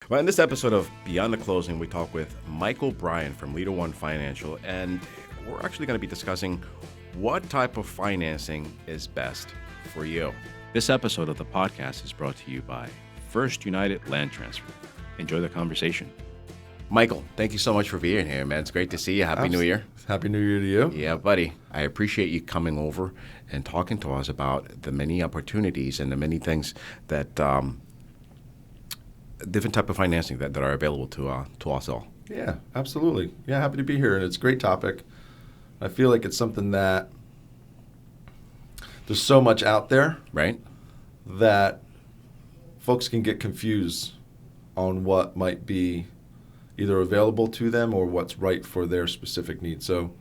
Well, in this episode of Beyond the Closing, we talk with Bryan from LeaderOne Financial, and we're actually going to be discussing what type of financing is best for you. This episode of the podcast is brought to you by First United Land Transfer. Enjoy the conversation. Michael, thank you so much for being here, man. It's great to see you. Happy New Year. Happy New Year to you. Yeah, buddy. I appreciate you coming over and talking to us about the many opportunities and the many things that different type of financing that are available to us all. Yeah, absolutely. Yeah, happy to be here, and it's a great topic. I feel like it's something that there's so much out there, right, that folks can get confused on what might be either available to them or what's right for their specific needs. So,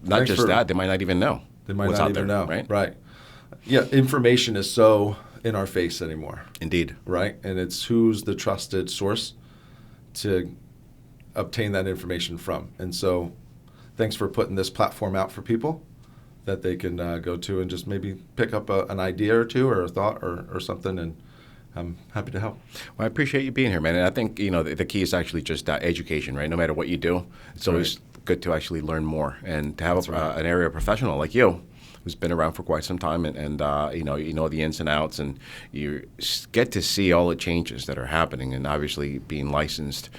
not just that, they might not even know. They might what's not out even there, know. Right. Yeah, information is so in our face anymore. Indeed. Right? And it's who's the trusted source to obtain that information from. And so thanks for putting this platform out for people that they can go to and just maybe pick up an idea or two or a thought or something, and I'm happy to help. Well, I appreciate you being here, man. And I think, the key is actually just education, right? No matter what you do, it's always good to actually learn more and to have an area professional like you who's been around for quite some time and you know the ins and outs, and you get to see all the changes that are happening. And obviously being licensed,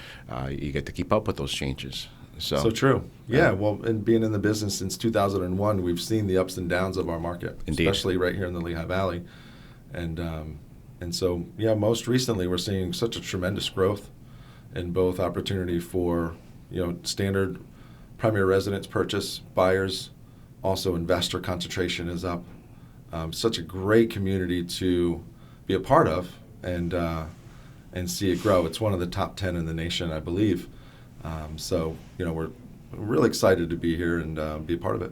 you get to keep up with those changes. So true. Yeah, well, and being in the business since 2001, we've seen the ups and downs of our market, Indeed. Especially right here in the Lehigh Valley. And so, yeah, most recently we're seeing such a tremendous growth in both opportunity for, standard primary residence purchase buyers. Also, investor concentration is up. Such a great community to be a part of and see it grow. It's one of the top 10 in the nation, I believe. So, we're really excited to be here and be a part of it.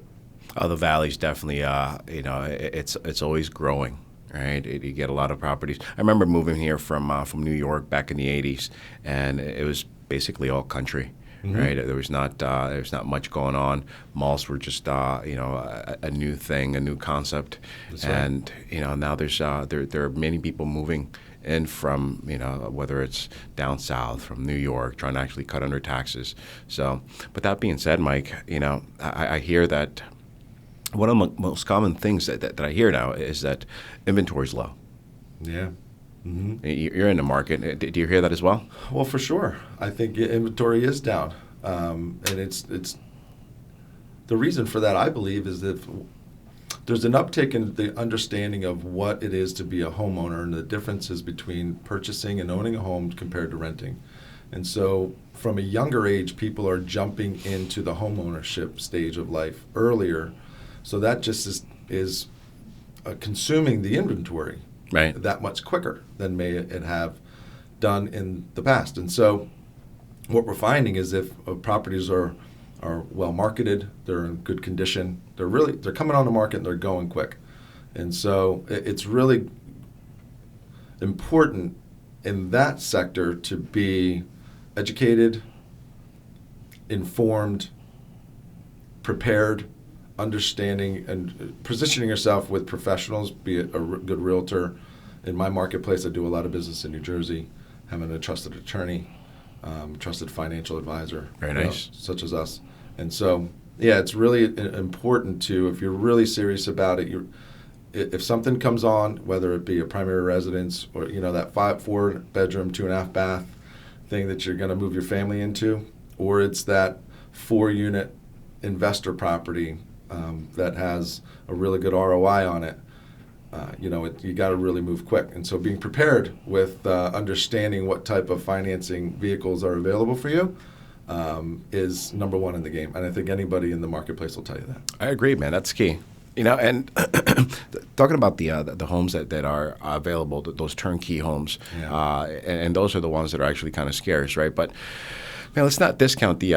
Oh, the Valley's definitely, it's always growing. Right, you get a lot of properties. I remember moving here from New York back in the '80s, and it was basically all country. Mm-hmm. Right, there was not much going on. Malls were just a new thing, a new concept. That's and right. Now there are many people moving in from whether it's down south from New York, trying to actually cut under taxes. So, but that being said, Mike, I hear that. One of the most common things that I hear now is that inventory's low. Yeah. Mm-hmm. You're in the market. Do you hear that as well? Well, for sure. I think inventory is down. And it's the reason for that, I believe, is that there's an uptick in the understanding of what it is to be a homeowner and the differences between purchasing and owning a home compared to renting. And so from a younger age, people are jumping into the homeownership stage of life earlier. So that just is consuming the inventory that much quicker than may it have done in the past. And so what we're finding is if properties are well marketed, they're in good condition, they're coming on the market and they're going quick. And so it's really important in that sector to be educated, informed, prepared, understanding and positioning yourself with professionals, be it a good realtor. In my marketplace, I do a lot of business in New Jersey, having a trusted attorney, trusted financial advisor, very nice, such as us. And so, yeah, it's really important to, if you're really serious about it, if something comes on, whether it be a primary residence or that 4-bedroom, 2.5 bath thing that you're going to move your family into, or it's that 4-unit investor property that has a really good ROI on it, you got to really move quick. And so being prepared with understanding what type of financing vehicles are available for you is number one in the game. And I think anybody in the marketplace will tell you that. I agree, man. That's key. And talking about the homes that are available, those turnkey homes, and those are the ones that are actually kind of scarce, right? But man, let's not discount the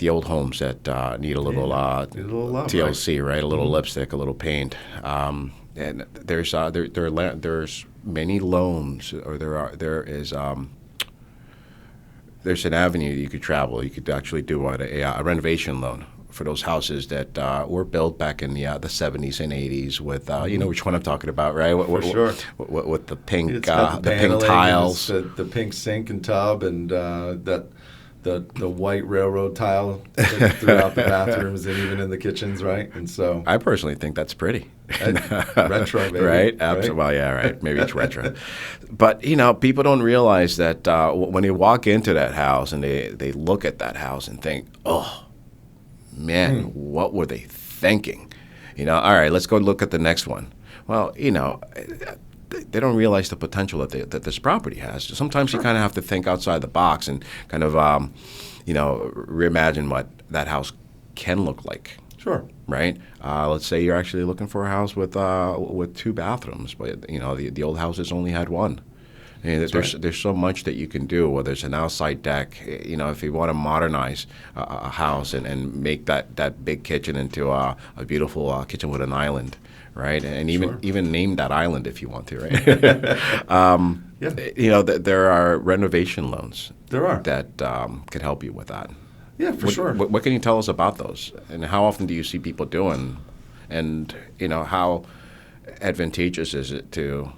old homes that need a little, love, TLC, right? A little Mm-hmm. lipstick, a little paint. And there's many loans, or there's an avenue you could travel. You could actually do a renovation loan for those houses that were built back in the 70s and 80s with you know which one I'm talking about, right? For sure. With the pink It's got the pink paneling, tiles, and the pink sink and tub, and the white railroad tile throughout the bathrooms and even in the kitchens, right? And so I personally think that's pretty. Retro, maybe. Right? Absolutely. Well, yeah, right. Maybe it's retro. But, you know, people don't realize that when they walk into that house and they look at that house and think, oh, man, what were they thinking? You know, all right, let's go look at the next one. Well, you know, they don't realize the potential that this property has. Sometimes you kind of have to think outside the box and kind of, you know, reimagine what that house can look like. Sure. Right. Let's say you're actually looking for a house with 2 bathrooms, but you know the old houses only had one. And there's so much that you can do. Whether it's an outside deck, you know, if you want to modernize a house and make that big kitchen into a beautiful kitchen with an island, right? And even name that island if you want to, right? Yeah. You know, there are renovation loans. There are that can help you with that. Yeah, for sure. What can you tell us about those? And how often do you see people doing? And, you know, how advantageous is it to,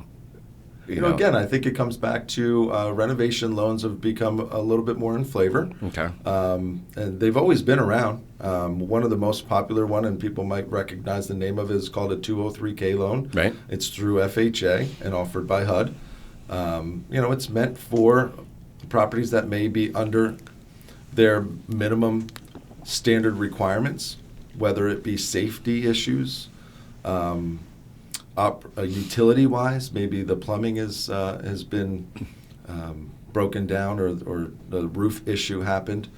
you know, again, I think it comes back to renovation loans have become a little bit more in flavor. Okay. And they've always been around. One of the most popular one, and people might recognize the name of it, is called a 203K loan. Right. It's through FHA and offered by HUD. You know, it's meant for properties that may be under their minimum standard requirements, whether it be safety issues, utility-wise, maybe the plumbing has been broken down or the roof issue happened.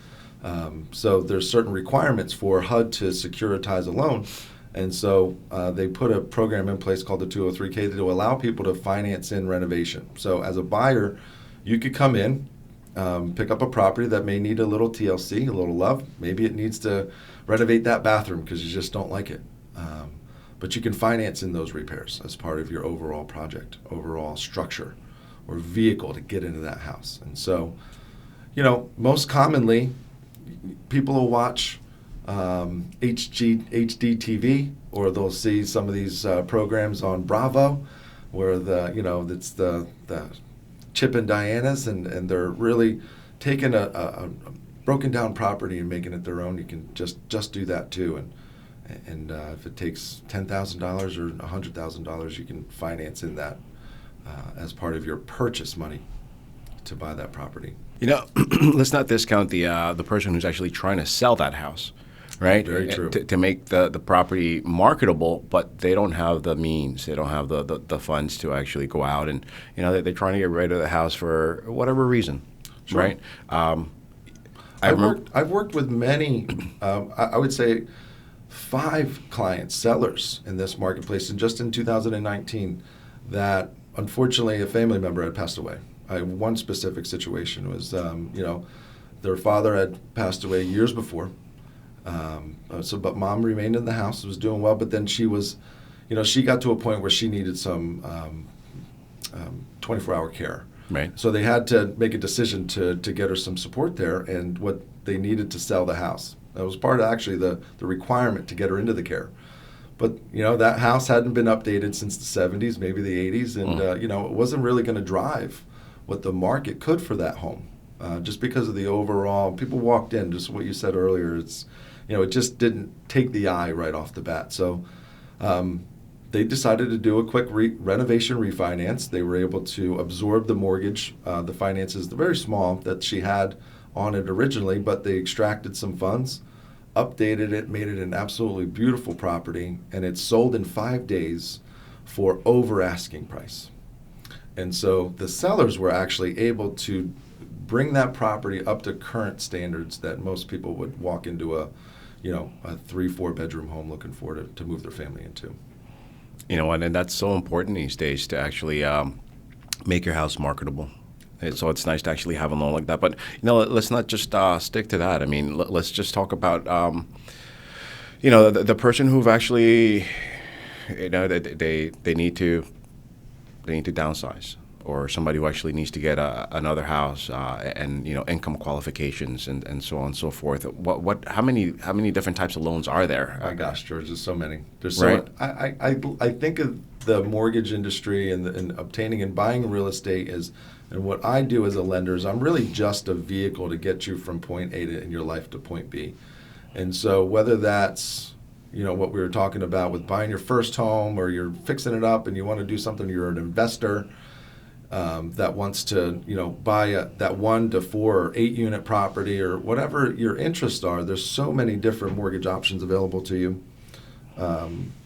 So there's certain requirements for HUD to securitize a loan. And so they put a program in place called the 203K to allow people to finance in renovation. So as a buyer, you could come in, pick up a property that may need a little TLC, a little love. Maybe it needs to renovate that bathroom because you just don't like it. But you can finance in those repairs as part of your overall project, overall structure or vehicle to get into that house. And so, you know, most commonly, people will watch HD TV, or they'll see some of these programs on Bravo where it's the Chip and Diana's, and they're really taking a broken down property and making it their own. You can just do that too, and if it takes $10,000 or $100,000, you can finance in that as part of your purchase money to buy that property. You know, let's not discount the person who's actually trying to sell that house, right? Very true. To make the property marketable, but they don't have the means, they don't have the funds to actually go out and, you know, they're trying to get rid of the house for whatever reason, sure. Right? I've worked with many, I would say 5 clients, sellers in this marketplace, and just in 2019, that unfortunately a family member had passed away. One specific situation was, their father had passed away years before. But mom remained in the house, was doing well, but then she was, she got to a point where she needed some 24-hour care. Right. So they had to make a decision to get her some support there, and what they needed to sell the house. That was part of actually the requirement to get her into the care. But, that house hadn't been updated since the 70s, maybe the 80s, and, it wasn't really going to drive what the market could for that home. Just because of the overall, people walked in, just what you said earlier, it's, it just didn't take the eye right off the bat. So they decided to do a quick renovation refinance. They were able to absorb the mortgage, the finances, the very small that she had on it originally, but they extracted some funds, updated it, made it an absolutely beautiful property, and it sold in 5 days for over asking price. And so the sellers were actually able to bring that property up to current standards that most people would walk into a 3-4 bedroom home looking for to move their family into. And that's so important these days to actually make your house marketable. So it's nice to actually have a loan like that. But, let's not just stick to that. I mean, let's just talk about, the person who've actually, they need to downsize, or somebody who actually needs to get another house, and income qualifications and so on and so forth. How many different types of loans are there? My gosh, George, there's so many. There's so Right. I think of the mortgage industry and obtaining and buying real estate and what I do as a lender is I'm really just a vehicle to get you from point A in your life to point B. And so whether that's what we were talking about with buying your first home, or you're fixing it up and you want to do something, you're an investor that wants to buy that 1 to 4 or 8 unit property, or whatever your interests are. There's so many different mortgage options available to you.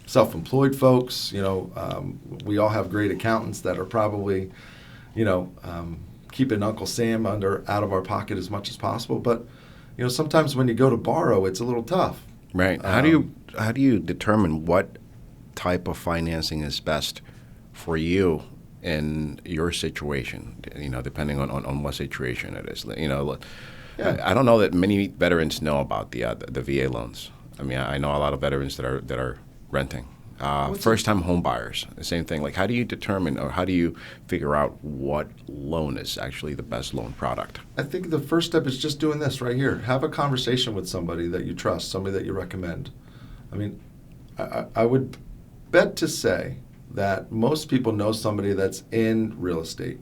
Self-employed folks, we all have great accountants that are probably keeping Uncle Sam out of our pocket as much as possible. But sometimes when you go to borrow, it's a little tough. Right. How do you determine what type of financing is best for you in your situation? Depending on what situation it is. Yeah. I don't know that many veterans know about the VA loans. I mean, I know a lot of veterans that are renting. First-time home buyers, the same thing. Like, how do you determine, or how do you figure out what loan is actually the best loan product? I think the first step is just doing this right here. Have a conversation with somebody that you trust, somebody that you recommend. I mean, I would bet to say that most people know somebody that's in real estate,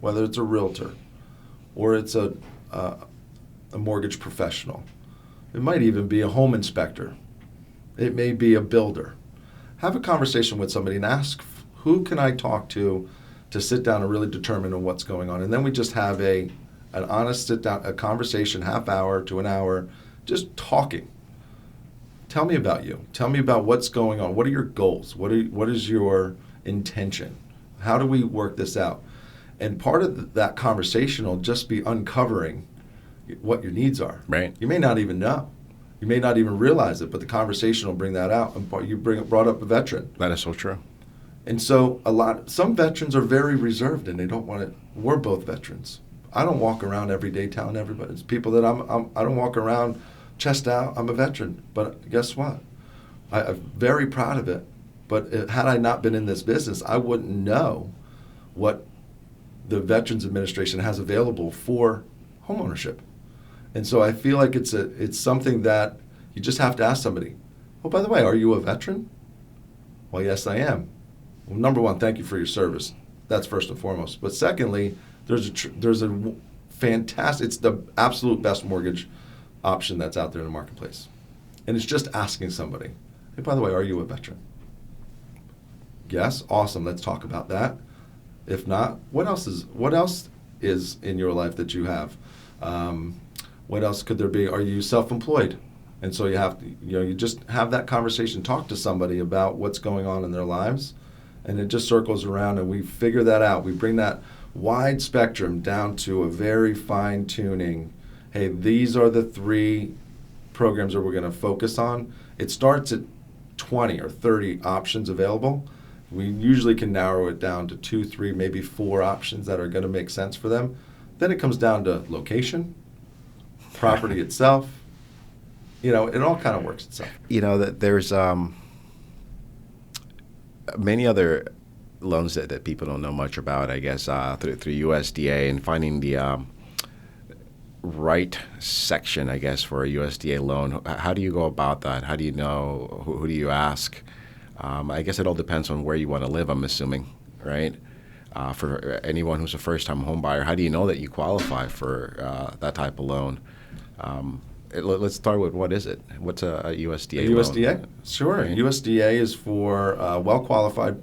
whether it's a realtor or it's a mortgage professional. It might even be a home inspector. It may be a builder. Have a conversation with somebody and ask, who can I talk to sit down and really determine on what's going on. And then we just have an honest sit down, a conversation, half hour to an hour, just talking. Tell me about you. Tell me about what's going on. What are your goals? What is your intention? How do we work this out? And part of that conversation will just be uncovering what your needs are. Right. You may not even know. You may not even realize it, but the conversation will bring that out. And you brought up a veteran. That is so true. And so some veterans are very reserved and they don't want to. We're both veterans. I don't walk around every day telling everybody. It's people that I don't walk around chest out. I'm a veteran. But guess what? I'm very proud of it. But had I not been in this business, I wouldn't know what the Veterans Administration has available for homeownership. And so I feel like it's something that you just have to ask somebody. Oh, by the way, are you a veteran? Well, yes, I am. Well, number one, thank you for your service. That's first and foremost. But secondly, there's a fantastic, it's the absolute best mortgage option that's out there in the marketplace. And it's just asking somebody, hey, by the way, are you a veteran? Yes, awesome. Let's talk about that. If not, what else is in your life that you have? What else could there be? Are you self-employed? And so you have to, you just have that conversation, talk to somebody about what's going on in their lives, and it just circles around and we figure that out. We bring that wide spectrum down to a very fine tuning. Hey, these are the 3 programs that we're going to focus on. It starts at 20 or 30 options available. We usually can narrow it down to 2, 3, maybe 4 options that are going to make sense for them. Then it comes down to location, property itself. It all kind of works itself. There's many other loans that people don't know much about, I guess, through USDA, and finding the right section, I guess, for a USDA loan. How do you go about that? How do you know? Who do you ask? I guess it all depends on where you want to live, I'm assuming, right? For anyone who's a first-time home buyer, how do you know that you qualify for that type of loan? Let's start with, what is it? What's a USDA loan? USDA? Sure. Right. USDA is for well-qualified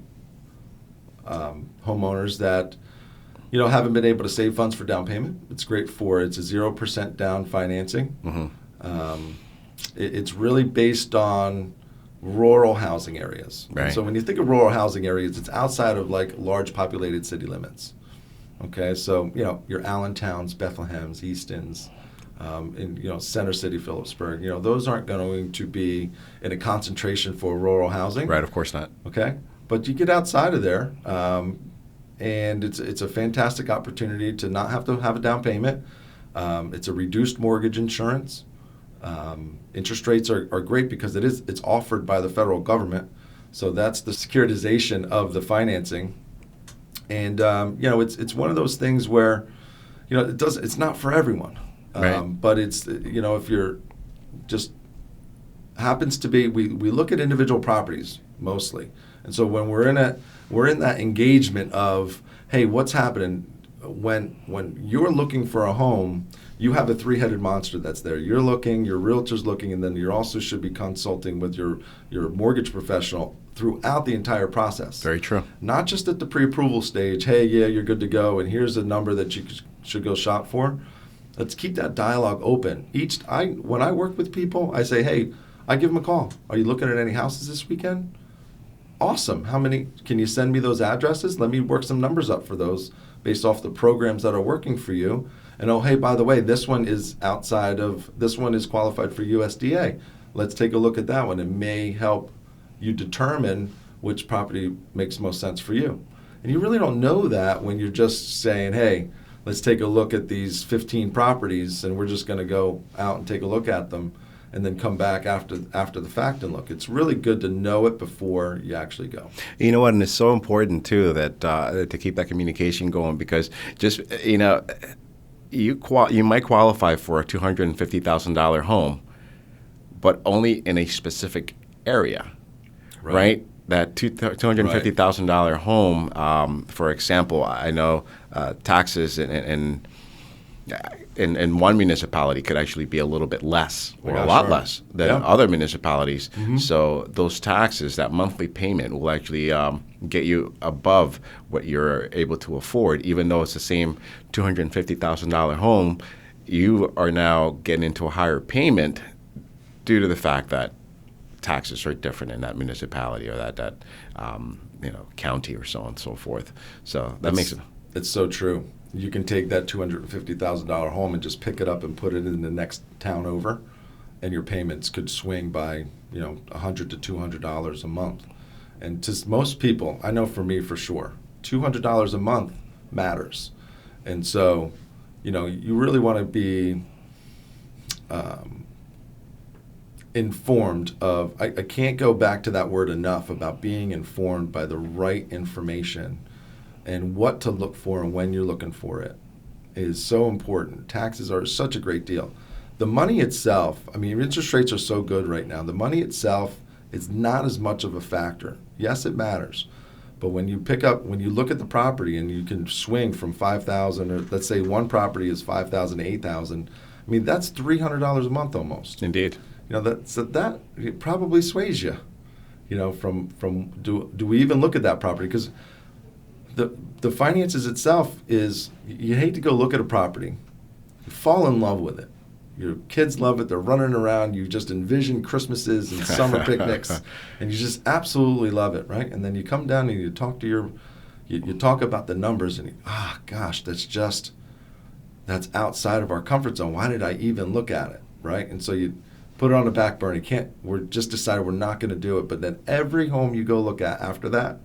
homeowners that haven't been able to save funds for down payment. It's great it's a 0% down financing. Mm-hmm. It's really based on rural housing areas. Right. So when you think of rural housing areas, it's outside of like large populated city limits. Okay, so your Allentowns, Bethlehems, Eastons, in Center City, Phillipsburg, those aren't going to be in a concentration for rural housing. Right, of course not. Okay, but you get outside of there, and it's a fantastic opportunity to not have to have a down payment. It's a reduced mortgage insurance. Interest rates are great because it's offered by the federal government, so that's the securitization of the financing. And it's one of those things where it's not for everyone. Right. But it's if you're just happens to be, we look at individual properties mostly. And so when we're in that engagement of, hey, what's happening when you're looking for a home, you have a three-headed monster that's there. You're looking, your realtor's looking, and then you also should be consulting with your mortgage professional throughout the entire process. Very true. Not just at the pre-approval stage, hey, yeah, you're good to go, and here's a number that you should go shop for. Let's keep that dialogue open. When I work with people, I say, hey, I give them a call. Are you looking at any houses this weekend? Awesome. How many? Can you send me those addresses? Let me work some numbers up for those based off the programs that are working for you. And oh, hey, by the way, this one is qualified for USDA. Let's take a look at that one. It may help you determine which property makes most sense for you. And you really don't know that when you're just saying, hey, let's take a look at these 15 properties and we're just going to go out and take a look at them and then come back after the fact and look. It's really good to know it before you actually go. You know what? And it's so important, too, that to keep that communication going, because just, you might qualify for a $250,000 home, but only in a specific area, right? That $250,000 home, for example, I know taxes in one municipality could actually be a little bit less or a lot less than other municipalities. Mm-hmm. So those taxes, that monthly payment will actually get you above what you're able to afford. Even though it's the same $250,000 home, you are now getting into a higher payment due to the fact that taxes are different in that municipality or that county or so on and so forth. So that makes it. It's so true. You can take that $250,000 home and just pick it up and put it in the next town over, and your payments could swing by $100 to $200 a month. And to most people, I know for me for sure, $200 a month matters. And so, you really want to be informed of. I can't go back to that word enough about being informed by the right information. And what to look for and when you're looking for it is so important. Taxes are such a great deal. The money itself, interest rates are so good right now. The money itself is not as much of a factor. Yes, it matters. But when you look at the property and you can swing from $5,000, or let's say one property is $5,000 to $8,000, that's $300 a month almost. Indeed. That it probably sways you. From do we even look at that property? Because the finances itself is, you hate to go look at a property, you fall in love with it. Your kids love it, they're running around, you just envision Christmases and summer picnics, and you just absolutely love it, right? And then you come down and you talk to you talk about the numbers and gosh, that's outside of our comfort zone. Why did I even look at it, right? And so you put it on the back burner. We're just decided we're not going to do it, but then every home you go look at after that,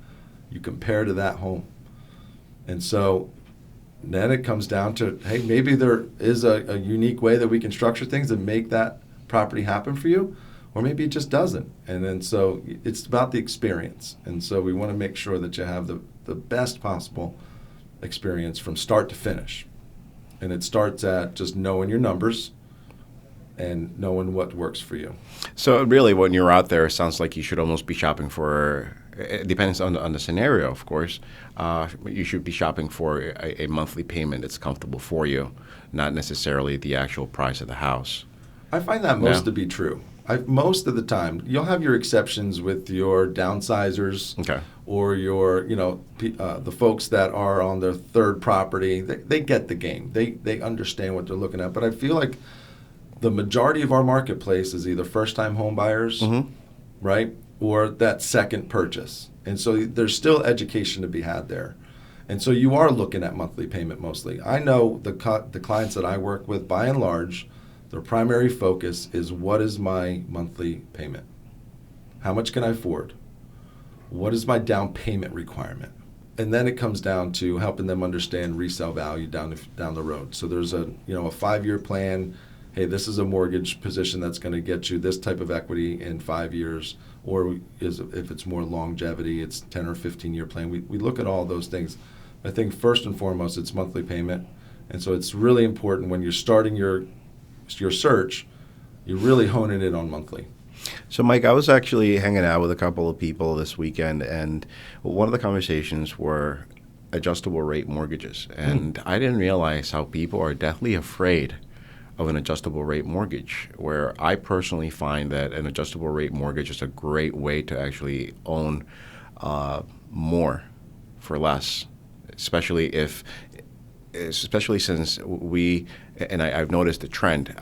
you compare to that home. And so then it comes down to, hey, maybe there is a unique way that we can structure things and make that property happen for you, or maybe it just doesn't. And then so it's about the experience. And so we want to make sure that you have the best possible experience from start to finish. And it starts at just knowing your numbers and knowing what works for you. So really, when you're out there, it sounds like you should almost be shopping for, it depends on the scenario, of course, you should be shopping for a monthly payment that's comfortable for you, not necessarily the actual price of the house. I find that most to be true. Most of the time, you'll have your exceptions with your downsizers, or your, the folks that are on their third property. They get the game. They understand what they're looking at. But I feel like the majority of our marketplace is either first-time home buyers, right, or that second purchase. And so there's still education to be had there. And so you are looking at monthly payment mostly. I know the clients that I work with, by and large, their primary focus is, what is my monthly payment? How much can I afford? What is my down payment requirement? And then it comes down to helping them understand resale value down the road. So there's a 5-year plan. Hey, this is a mortgage position that's going to get you this type of equity in 5 years. Or if it's more longevity, it's 10 or 15-year plan. We look at all those things. I think first and foremost, it's monthly payment. And so it's really important when you're starting your search, you really hone it in on monthly. So, Mike, I was actually hanging out with a couple of people this weekend, and one of the conversations were adjustable rate mortgages. And I didn't realize how people are deathly afraid of an adjustable rate mortgage, where I personally find that an adjustable rate mortgage is a great way to actually own more for less, especially since I've noticed a trend.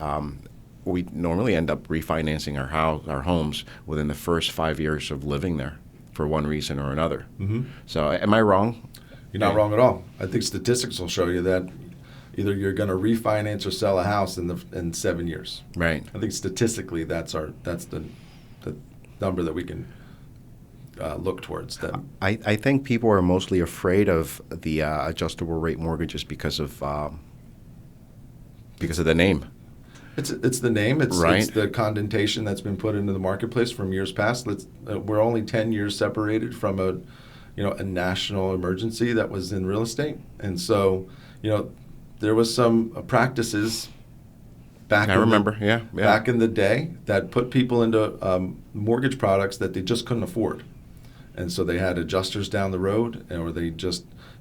We normally end up refinancing our homes within the first 5 years of living there for one reason or another. Mm-hmm. So am I wrong? You're not wrong at all. I think statistics will show you that either you're going to refinance or sell a house in 7 years. Right. I think statistically that's the number that we can look towards. I think people are mostly afraid of the adjustable rate mortgages because of the name. It's the name. It's the condensation that's been put into the marketplace from years past. We're only 10 years separated from a national emergency that was in real estate, and so there was some practices back in the day that put people into mortgage products that they just couldn't afford, and so they had adjusters down the road, or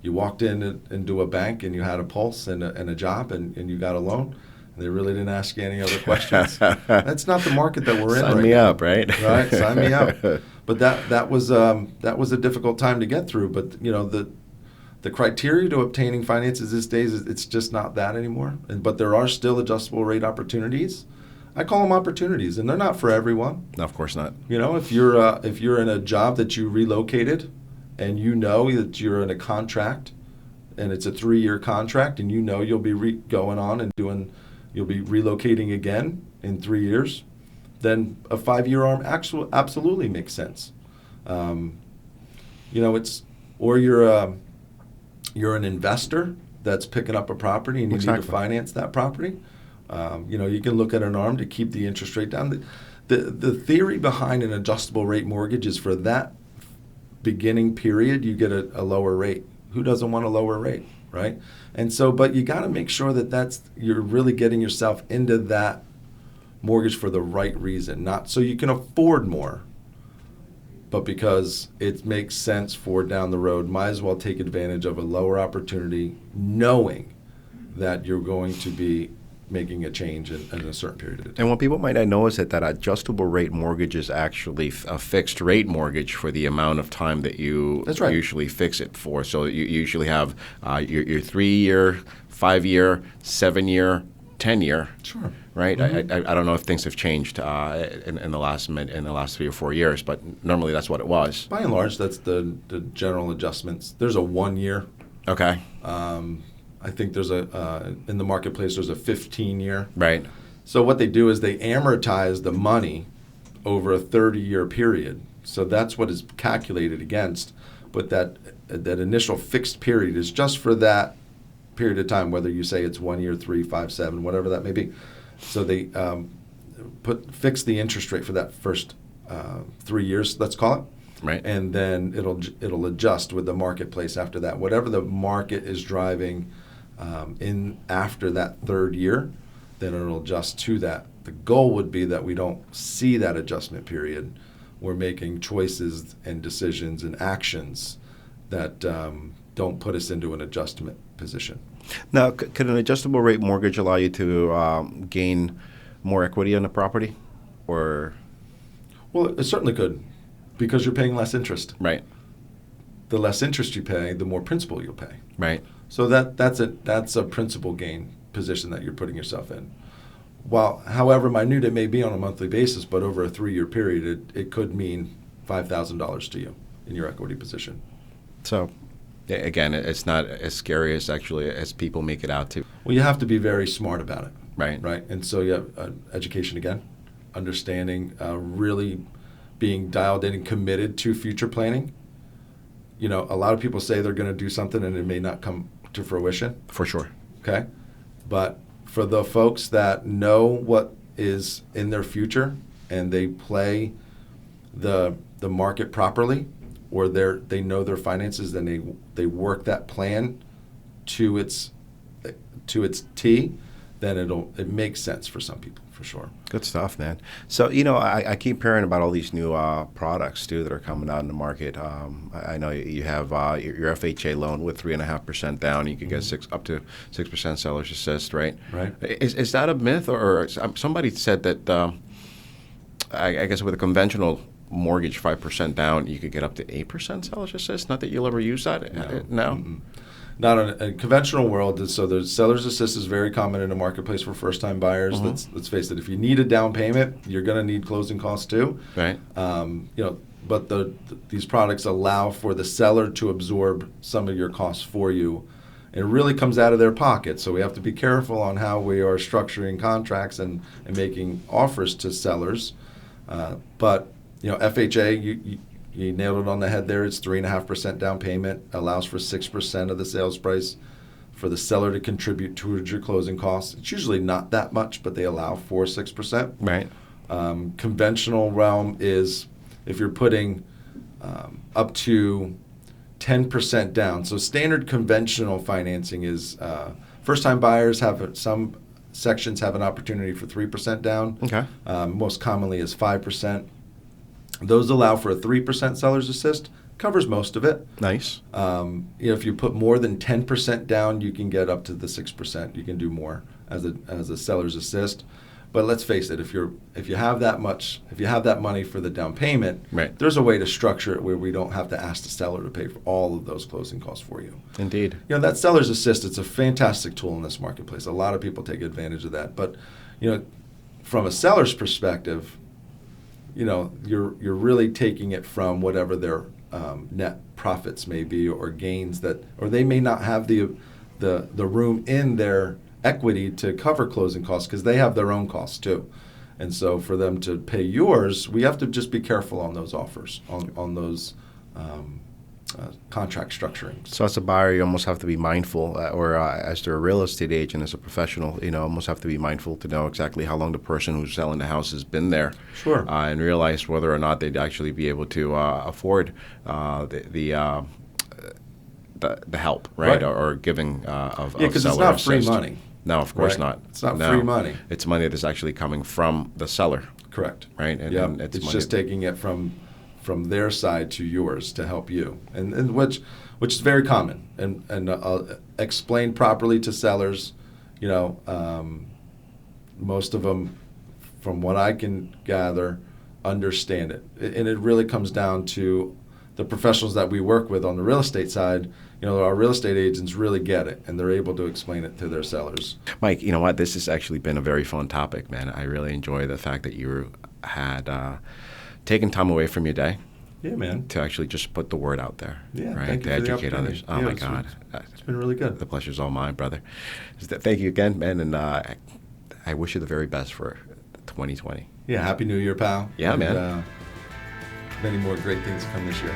you walked in into a bank and you had a pulse and a job and you got a loan. They really didn't ask you any other questions. That's not the market that we're in right now. Sign me up, right? Right, sign me up. But that was a difficult time to get through. But the criteria to obtaining finances these days, it's just not that anymore. But there are still adjustable rate opportunities. I call them opportunities, and they're not for everyone. No, of course not. If you're in a job that you relocated, and that you're in a contract, and it's a 3-year contract, and you'll be going on and you'll be relocating again in 3 years, then a 5-year arm absolutely makes sense. Or you're an investor that's picking up a property and you need to finance that property. You can look at an arm to keep the interest rate down. The theory behind an adjustable rate mortgage is for that beginning period, you get a lower rate. Who doesn't want a lower rate, right? And so, but you got to make sure that you're really getting yourself into that mortgage for the right reason, not so you can afford more, but because it makes sense for down the road. Might as well take advantage of a lower opportunity, knowing that you're going to be making a change in a certain period of time. And what people might not know is that adjustable rate mortgage is actually a fixed rate mortgage for the amount of time that you usually fix it for. So you usually have your 3-year, 5-year, 7-year, 10-year. Sure. Right. Mm-hmm. I don't know if things have changed in the last 3 or 4 years, but normally that's what it was. By and large, that's the general adjustments. There's a 1-year. Okay. I think there's in the marketplace there's a 15-year. Right. So what they do is they amortize the money over a 30-year period. So that's what is calculated against. But that initial fixed period is just for that period of time, whether you say it's 1 year, 3, 5, 7, whatever that may be. So they fix the interest rate for that first 3 years, let's call it. Right. And then it'll adjust with the marketplace after that. Whatever the market is driving in after that 3rd year, then it'll adjust to that. The goal would be that we don't see that adjustment period. We're making choices and decisions and actions that don't put us into an adjustment position. Now, could an adjustable rate mortgage allow you to gain more equity on the property, or? Well, it certainly could, because you're paying less interest. Right. The less interest you pay, the more principal you'll pay. Right. So that's a principal gain position that you're putting yourself in. While, however minute it may be on a monthly basis, but over a 3-year period, it could mean $5,000 to you in your equity position. So, again, it's not as scary as people make it out to. Well, you have to be very smart about it. Right. Right. And so you have education again, understanding, really being dialed in and committed to future planning. A lot of people say they're going to do something and it may not come to fruition. For sure. Okay. But for the folks that know what is in their future and they play the market properly, or they know their finances, then they work that plan to its T, then it makes sense for some people, for sure. Good stuff, man. So, I keep hearing about all these new products, too, that are coming out in the market. I know you have your FHA loan with 3.5% down. You can get up to 6% seller's assist, right? Right. Is that a myth? Or somebody said that, I guess with a conventional mortgage, 5% down, you could get up to 8% seller's assist? Not that you'll ever use that? No? Mm-mm. Not in a conventional world. So the seller's assist is very common in the marketplace for first-time buyers. Mm-hmm. Let's face it. If you need a down payment, you're going to need closing costs too. Right. But these products allow for the seller to absorb some of your costs for you. And it really comes out of their pocket. So we have to be careful on how we are structuring contracts and making offers to sellers. But FHA, you nailed it on the head there. It's 3.5% down payment, allows for 6% of the sales price for the seller to contribute towards your closing costs. It's usually not that much, but they allow for 6%. Right. Conventional realm is if you're putting up to 10% down. So standard conventional financing is first-time buyers some sections have an opportunity for 3% down. Okay. Most commonly is 5%. Those allow for a 3% seller's assist, covers most of it. Nice. If you put more than 10% down, you can get up to the 6%. You can do more as a seller's assist. But let's face it, if you have that money for the down payment, right, there's a way to structure it where we don't have to ask the seller to pay for all of those closing costs for you. Indeed. That seller's assist, it's a fantastic tool in this marketplace. A lot of people take advantage of that. But from a seller's perspective, you're really taking it from whatever their net profits may be or gains or they may not have the room in their equity to cover closing costs because they have their own costs too. And so for them to pay yours, we have to just be careful on those offers, on those contract structuring. So as a buyer, you almost have to be mindful, or as a real estate agent, as a professional, almost have to be mindful to know exactly how long the person who's selling the house has been there. Sure. And realize whether or not they'd actually be able to afford the help, right? Or giving of because it's not free money. No, of course not. It's not free money. It's money that's actually coming from the seller. Correct. Right? And it's just taking it from their side to yours to help you, and which is very common, and explained properly to sellers. Most of them, from what I can gather, understand it, and it really comes down to the professionals that we work with on the real estate side. Our real estate agents really get it, and they're able to explain it to their sellers. Mike, you know what? This has actually been a very fun topic, man. I really enjoy the fact that you had taken time away from your day. Yeah, man. To actually just put the word out there. Yeah, right? Thank you to for the educate others. Oh, my God. It's been really good. The pleasure's all mine, brother. Thank you again, man, and I wish you the very best for 2020. Yeah, Happy New Year, pal. Yeah, man. Many more great things to come this year.